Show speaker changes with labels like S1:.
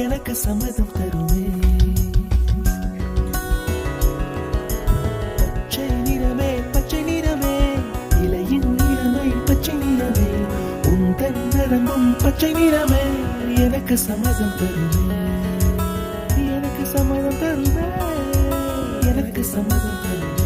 S1: எனக்கு சம்மதம் தருமே. பச்சை நிறமே பச்சை நிறமே, இலையின் நிறமை பச்சை நிறமே, உந்தன் நரம்பும் பச்சை நிறமே, எனக்கு சம்மதம் தருமே, எனக்கு சம்மதம் தருமே, எனக்கு சம்மதம் தருமே.